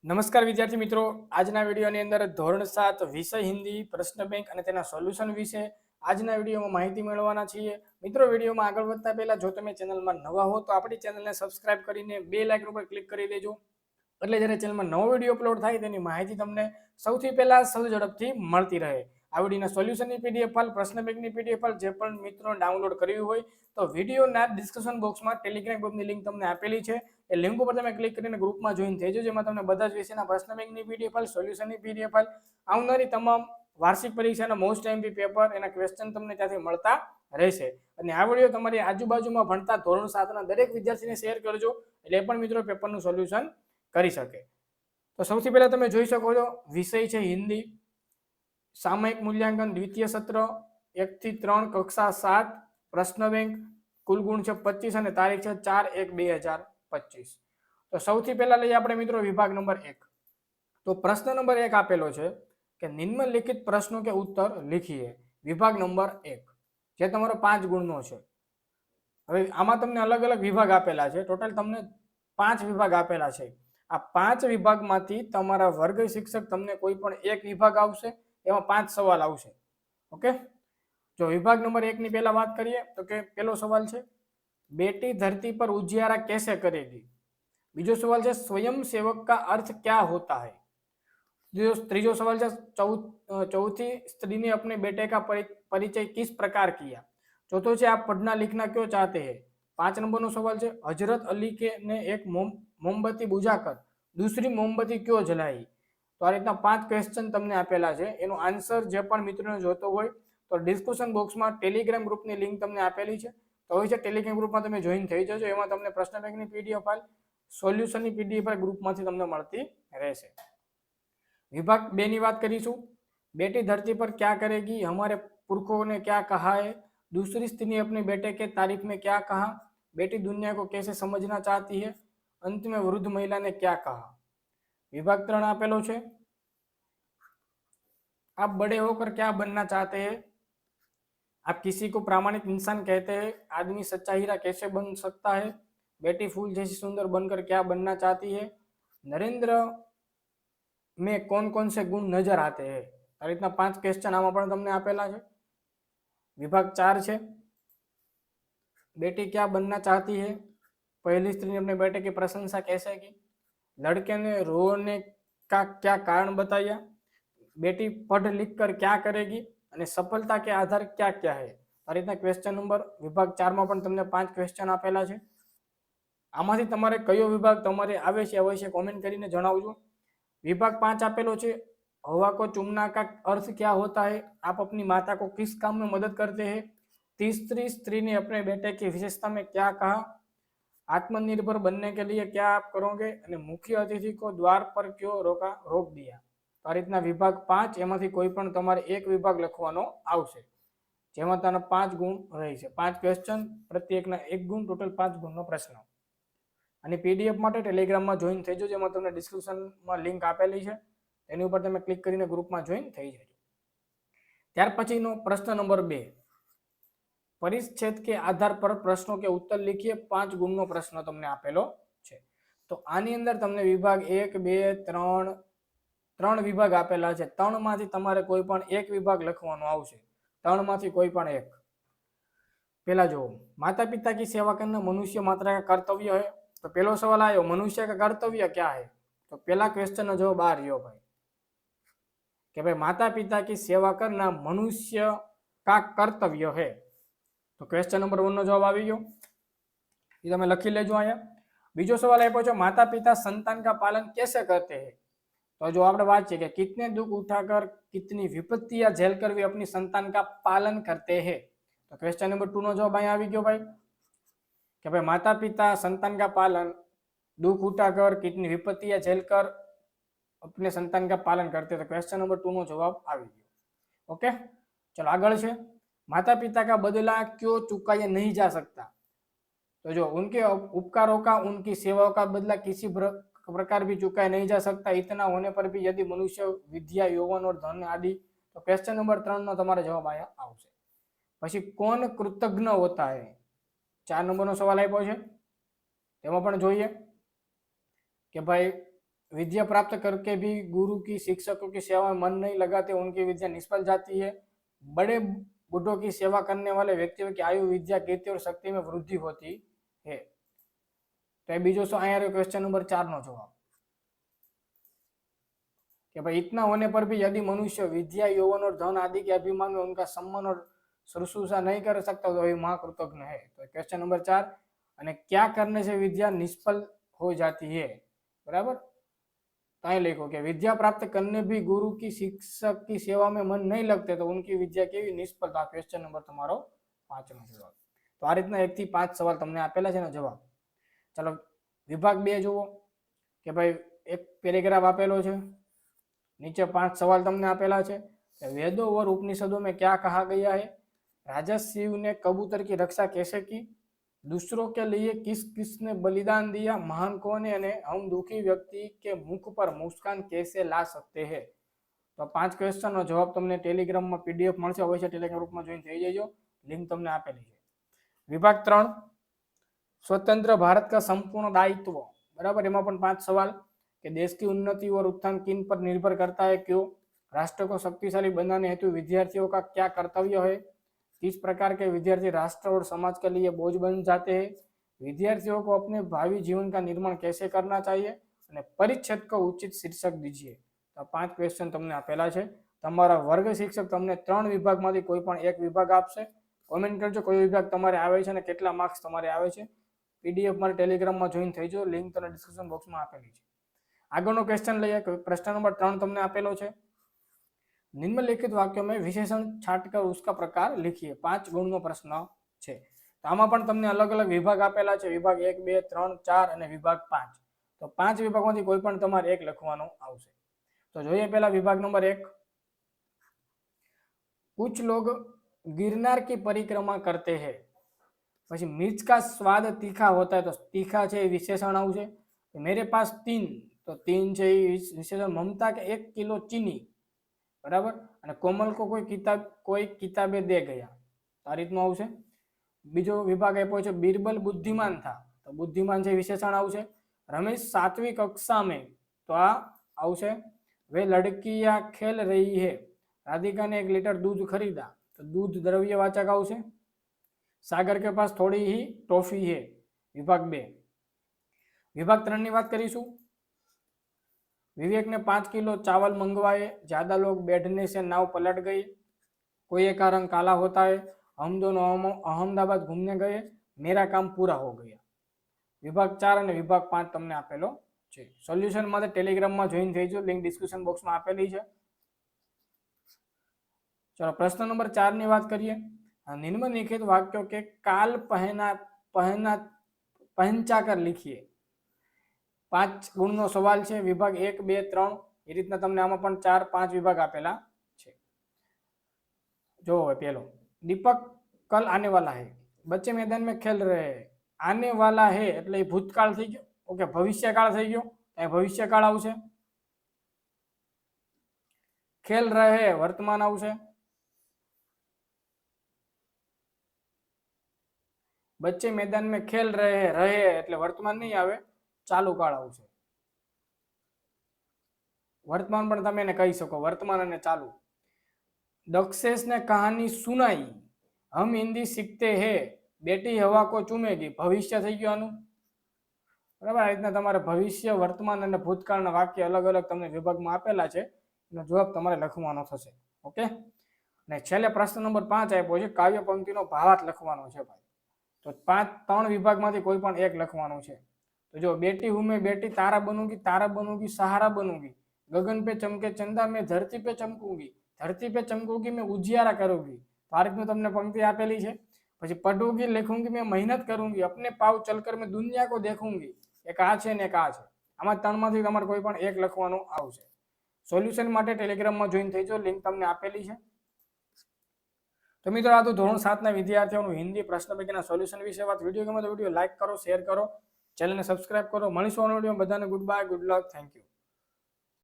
નમસ્કાર વિદ્યાર્થી મિત્રો, આજના વિડીયોની અંદર ધોરણ 7 વિષય હિન્દી પ્રશ્ન બેંક અને તેના સોલ્યુશન વિશે આજના વિડીયોમાં માહિતી મેળવવાના છીએ. મિત્રો, વિડીયોમાં આગળ વધતા પહેલા જો તમે ચેનલમાં નવા હો તો આપણી ચેનલને સબસ્ક્રાઇબ કરીને બેલ આઇકન ઉપર ક્લિક કરી દેજો, એટલે જ્યારે ચેનલમાં નવો વિડીયો અપલોડ થાય તેની માહિતી તમને સૌથી પહેલા સૌથી ઝડપથી મળતી રહે. આ વિડીયોના સોલ્યુશનની પીડીએફ ફાઇલ, પ્રશ્ન બેંકની પીડીએફ ફાઇલ જે પણ મિત્રો ડાઉનલોડ કરવી હોય તો વિડીયોના ડિસ્ક્રિપ્શન બોક્સમાં ટેલિગ્રામ ગ્રુપની લિંક તમને આપેલી છે. એ લિંક ઉપર તમે ક્લિક કરીને ગ્રુપમાં જોઈન થઈ જજો, જેમાં તમને બધા જ વિષયના પ્રશ્ન બેંકની પીડીએફ ફાઇલ, સોલ્યુશનની પીડીએફ ફાઇલ, આવનારી તમામ વાર્ષિક પરીક્ષાના મોસ્ટ એમપી પેપર, એના ક્વેશ્ચન તમને ત્યાંથી મળતા રહેશે. અને આ વિડીયો તમારી આજુબાજુમાં ભણતા ધોરણ 7ના દરેક વિદ્યાર્થીને શેર કરજો, એટલે પણ મિત્રો પેપરનું સોલ્યુશન કરી શકે. તો સૌથી પહેલા તમે જોઈ શકો છો, વિષય છે હિન્દી, સામયિક મૂલ્યાંકન દ્વિતીય સત્ર 1 થી 3 કક્ષા 7, પ્રશ્ન બેંક, કુલ ગુણ છે 25 અને તારીખ છે 4/1/2025. તો સૌથી પહેલા લઈએ આપણે મિત્રો વિભાગ નંબર 1. તો પ્રશ્ન નંબર 1 આપેલો છે કે નિમ્નલિખિત પ્રશ્નો કે उत्तर लिखिए. વિભાગ નંબર 1 જે તમારો 5 ગુણનો છે. હવે આમાં તમને અલગ અલગ વિભાગ આપેલા છે, ટોટલ તમને 5 વિભાગ આપેલા છે. આ 5 વિભાગમાંથી તમારા વર્ગ શિક્ષક તમને કોઈ પણ એક વિભાગ આવશે, એમાં 5 સવાલ આવશે. ઓકે, જો વિભાગ નંબર 1 ની પહેલા વાત કરીએ તો કે પહેલો સવાલ છે बेटी धरती पर उजियारा कैसे करेगी. बीजो सवाल है स्वयं सेवक का अर्थ क्या होता है. तीजो सवाल है चौथी स्त्री ने अपने बेटे का परिचय किस प्रकार किया. चौथो है आप पढ़ना लिखना क्यों चाहते हैं. 5 नंबर नो सवाल है हजरत अली के ने एक मोमबत्ती बुझाकर दूसरी मोमबत्ती क्यों जलाई. तो आ रीतना 5 क्वेश्चन तमने आपेला है. एनो आंसर जे पण मित्रोने जोतो होय तो डिस्क्रिप्शन बॉक्स में टेलिग्राम ग्रुप की लिंक तमने आपेली है, तो होय छे टेलिग्राम ग्रुप में तमे जॉइन थई जजो. एमां तमने प्रश्न बेंकनी पीडीएफ फाइल, सोल्यूशननी पीडीएफ फाइल ग्रुप मांथी तमने मळती रहेशे. विभाग 2 ની વાત કરીશું. बेटी धरती पर क्या करेगी, हमारे पुरखों ने क्या कहा है, दूसरी स्त्री ने अपने बेटे के तारीफ में क्या कहा, बेटी दुनिया को कैसे समझना चाहती है, अंत में वृद्ध महिला ने क्या कहा. विभाग 3 आपेलो छे आप बड़े होकर क्या बनना चाहते हैं, आप किसी को प्रामाणिक इंसान कहते हैं, आदमी सच्चा हीरा कैसे बन सकता है, बेटी फूल जैसी सुंदर बनकर क्या बनना चाहती है, नरेंद्र में कौन कौन से गुण नजर आते हैं. आ रीतना 5 क्वेश्चन आमां पण तमने आपेला है. विभाग 4 है बेटी क्या बनना चाहती है, पहली स्त्री ने अपने बेटे की प्रशंसा कैसे की, लड़के ने रोने का क्या कारण बताया, बेटी पढ़ लिख कर क्या करेगी અને સફળતા કે આધાર क्या क्या है. આ રીતના ક્વેશ્ચન નંબર વિભાગ 4 માં પણ તમને 5 ક્વેશ્ચન આપેલા છે. આમાંથી તમારે કયો વિભાગ તમારે આવે છે અવશ્ય કોમેન્ટ કરીને જણાવજો. विभाग 5 आपेलो छे हवा को चूमना का अर्थ क्या होता है, आप अपनी माता को किस काम में मदद करते हैं, तीसरी स्त्री ने अपने बेटे की विशेषता में क्या कहा, आत्मनिर्भर बनने के लिए क्या आप करोगे, અને मुख्य अतिथि को द्वार पर क्यों रोक दिया. आ रीतना विभाग 5 एमांथी कोई पण तमारे एक विभाग लखवानो आवशे, जेमां तेना 5 गुण रहेशे. 5 क्वेश्चन प्रत्येकना 1 गुण, टोटल 5 गुणनो प्रश्न. અને પીડીએફ માટે ટેલિગ્રામમાં જોઈન થઈ જજો, જેમાં તમને ડિસ્ક્રિપ્શનમાં લિંક આપેલી છે, એની ઉપર તમે ક્લિક કરીને ગ્રુપમાં જોઈન થઈ જજો. ત્યાર પછીનો પ્રશ્ન નંબર 2 परिच्छेद के आधार पर प्रश्नों के उत्तर लिखिए. 5 गुणनो प्रश्न तमने आपेलो छे. तो आनी अंदर तमने विभाग 1 2 3 विभाग आपेला छे. 3 मांथी तमारे कोई पण एक विभाग लखवानो आवशे. 3 मांथी कोई पण एक. पहला जो माता पिता की सेवा करना मनुष्य मात्र का कर्तव्य है. तो पहलो सवाल आयो मनुष्य का कर्तव्य क्या है. तो पहला क्वेश्चन नो जवाब आ रह्यो भाई कि भाई माता पिता की सेवा करना मनुष्य का कर्तव्य है. तो क्वेश्चन नंबर 1 नो जवाब आ गयो, ये तमे लखी लेजो. आया बीजो सवाल आप्यो छे माता पिता संतान का पालन कैसे करते हैं. तो जो आपणे बात छे कि कितने दुख उठाकर कितनी विपत्तियां झेल कर वे अपनी संतान का पालन करते हैं. तो क्वेश्चन नंबर 2 नो जवाब आ गयो भाई कि भाई माता पिता संतान का पालन दुख उठाकर कितनी विपत्तियां झेलकर अपने संतान का पालन करते. तो क्वेश्चन नंबर 2 नो जवाब आ गयो. ओके, चलो आगळ छे माता पिता का बदला क्यों चुकाया नहीं जा सकता. तो जो उनके उपकारों का उनकी सेवाओं का बदला किसी प्रकार भी चुकाया नहीं जा सकता, इतना होने पर भी यदि मनुष्य विद्या यौवन और धन आदि. तो क्वेश्चन नंबर 3 नो तमारे जवाब आया आवशे. पछी कौन कृतज्ञ होता है. 4 नंबर नो सवाल आप्यो छे, तेमां पण जोईए कि भाई विद्या प्राप्त करके भी गुरु की शिक्षकों की सेवा में मन नहीं लगाते उनकी विद्या निष्फल जाती है। बड़े बुढ़ों की सेवा करने वाले व्यक्तियों की आयु, विद्या, कीर्ति और शक्ति में वृद्धि होती है। तो बीजो सो अँ क्वेश्चन नंबर 4 नो जवाब कि भाई इतना होने पर भी यदि मनुष्य विद्या, यौवन और धन आदि के अभिमान में उनका सम्मान और शुश्रूषा नहीं कर सकता तो वही महाकृतज्ञ है। तो क्वेश्चन नंबर 4 અને क्या करने से विद्या निष्फल हो जाती है, बराबर। तो અહીં लिखो कि विद्या प्राप्त करने भी गुरु की शिक्षक की सेवा में मन नहीं लगते तो उनकी विद्या केवी निष्फलता। क्वेश्चन नंबर તમારો 5 નો જવાબ। તો આ રીતના 1 થી 5 સવાલ તમને આપેલા છે ને જવાબ। ચલો વિભાગ 2 જુઓ કે ભાઈ એક પેરેગ્રાફ આપેલો છે, नीचे 5 सवाल तुमने आपेला है। वेदों और उपनिषदों में क्या कहा गया है? राजा शिव ने कबूतर की रक्षा कैसे की? दूसरों के लिए किस किसने बलिदान दिया? महान कौन है? हम दुखी व्यक्ति के मुख पर मुस्कान कैसे ला सकते हैं? तो 5 क्वेश्चन नो जवाब तुमने टेलिग्राम में पीडीएफ મળશે, અવશ્ય ટેલિગ્રામ ગ્રુપ માં જોઈન થઈ જજો, લિંક તમને આપેલી છે। વિભાગ 3 स्वतंत्र भारत का संपूर्ण दायित्व, बराबर। एમાં પણ 5 सवाल कि देश की उन्नति और उत्थान किन पर निर्भर करता है, क्यों? राष्ट्र को शक्तिशाली बनाने हेतु विद्यार्थियों का क्या कर्तव्य है? किस प्रकार के विद्यार्थी राष्ट्र और समाज के लिए बोझ बन जाते हैं? विद्यार्थियों को अपने भावी जीवन का निर्माण कैसे करना चाहिए? અને પરિच्छेद को उचित शीर्षक दीजिए। तो 5 क्वेश्चन તમને આપેલા છે। તમારા વર્ગ શિક્ષક તમને 3 વિભાગમાંથી કોઈ પણ એક વિભાગ આપશે। કોમેન્ટ કરજો કોઈ વિભાગ તમારે આવે છે અને કેટલા માર્ક્સ તમારે આવે છે। પીડીએફ માં ટેલિગ્રામમાં જોઈન થઈ જાઓ, લિંક તમને ડિસ્ક્રિપ્શન બોક્સમાં આપેલી છે। આગળનો क्वेश्चन લઈએ। प्रश्न नंबर 3 તમને આપેલો છે। निम्नलिखित वाक्यों में विशेषण छांटकर उसका प्रकार लिखिए। 5 गुणનો પ્રશ્ન છે। તો આમાં પણ તમને અલગ અલગ વિભાગ આપેલા છે, વિભાગ 1 2 3 4 અને વિભાગ 5। તો 5 વિભાગમાંથી કોઈ પણ તમારે એક લખવાનું આવશે। તો જોઈએ પહેલા વિભાગ નંબર 1। कुछ लोग गिरनार की परिक्रमा करते हैं। પછી मिर्च का स्वाद तीखा होता है, तो तीखा છે એ વિશેષણ આવશે। मेरे पास 3, तो 3 છે એ વિશેષણ। ममता के 1 किलो चीनी, बराबर। અને कोमल को कोई किताबें दे गया, આ રીતનું આવશે। બીજો વિભાગ આપ્યો છે बीरबल बुद्धिमान था, तो बुद्धिमान છે વિશેષણ આવશે। रमेश 7वीं कक्षा में, तो આ આવશે। वे लड़कियां खेल रही है, राधिका ने 1 लीटर दूध खरीदा, तो दूध द्रव्यवाचक આવશે। सागर के पास थोड़ी ही टॉफी है, विभाग 2। विभाग 3 ની વાત કરીશું। विवेक ने 5 किलो चावल मंगवाए, ज्यादा लोग बैठने से नाव पलट गई, कोई का रंग काला होता है, हम दोनों अहमदाबाद घूमने गए, मेरा काम पूरा हो गया। विभाग 4 અને વિભાગ 5 તમને આપેલો છે। સોલ્યુશન માટે ટેલિગ્રામમાં જોઈન થઈ જાઓ, લિંક ડિસ્ક્રિપ્શન બોક્સમાં આપેલી છે। चलो प्रश्न नंबर 4 ની વાત કરીએ। निम्नलिखित वाक्यों के काल पहचा कर लिखिए। 5 गुणનો સવાલ છે। વિભાગ 1 2 3 એ રીતના તમને આમાં પણ 4 5 વિભાગ આપેલા છે। જો પહેલો, दीपक कल आने वाला है, बच्चे मैदान में खेल रहे हैं। आने वाला है એટલે ભૂતકાળ થઈ ગયો, ઓકે, ભવિષ્યકાળ થઈ ગયો, એ ભવિષ્યકાળ આવશે। खेल रहे हैं વર્તમાન આવશે। बच्चे मैदान में खेल रहे એટલે વર્તમાન નહીં આવે, ચાલુ કાળ આવશે। वर्तमान પણ તમે એને કહી શકો, वर्तमान અને ચાલુ। दक्षेश ने कहानी सुनाई, हम हिंदी सीखते हैं, बेटी हवा को चूमेगी, भविष्य થઈ ગયું આનું, બરાબર। આ રીતના તમારે ભવિષ્ય, વર્તમાન અને ભૂતકાળના વાક્ય અલગ અલગ તમને વિભાગમાં આપેલા છે, એનો જવાબ તમારે લખવાનો થશે, ઓકે। અને છેલ્લે પ્રશ્ન નંબર 5 આપ્યો છે, કાવ્ય પંક્તિનો ભાવાર્થ લખવાનો છે ભાઈ। तो 3 विभागમાંથી કોઈ પણ એક લખવાનું છે। तो जो बेटी हूं मैं बेटी, तारा बनूंगी, सहारा बनूंगी, गगन पे चमके चंदा, मैं धरती पे चमकूंगी, धरती पे चमकूंगी, मैं उजियारा करूंगी। भारत में तुमने पंक्ति આપેલી છે। પછી पढ़ूंगी, लिखूंगी, मैं मेहनत करूंगी, अपने पाव चलकर मैं दुनिया को देखूंगी। એક આ છે ને એક આ છે, આમાં 3 માંથી તમારે કોઈ પણ એક લખવાનું આવશે। સોલ્યુશન માટે ટેલિગ્રામમાં જોઈન થઈ જાઓ, લિંક તમને આપેલી છે। तो मित्रों आ तो धोरण 7 ना विद्यार्थियों हिंदी प्रश्न पैकीना सोल्यूशन विषय बात। वीडियो गमे तो वीडियो लाइक करो, शेर करो, चैनल ने सब्सक्राइब करो। मळीशुं वीडियो बधाने good bye, good luck, thank you.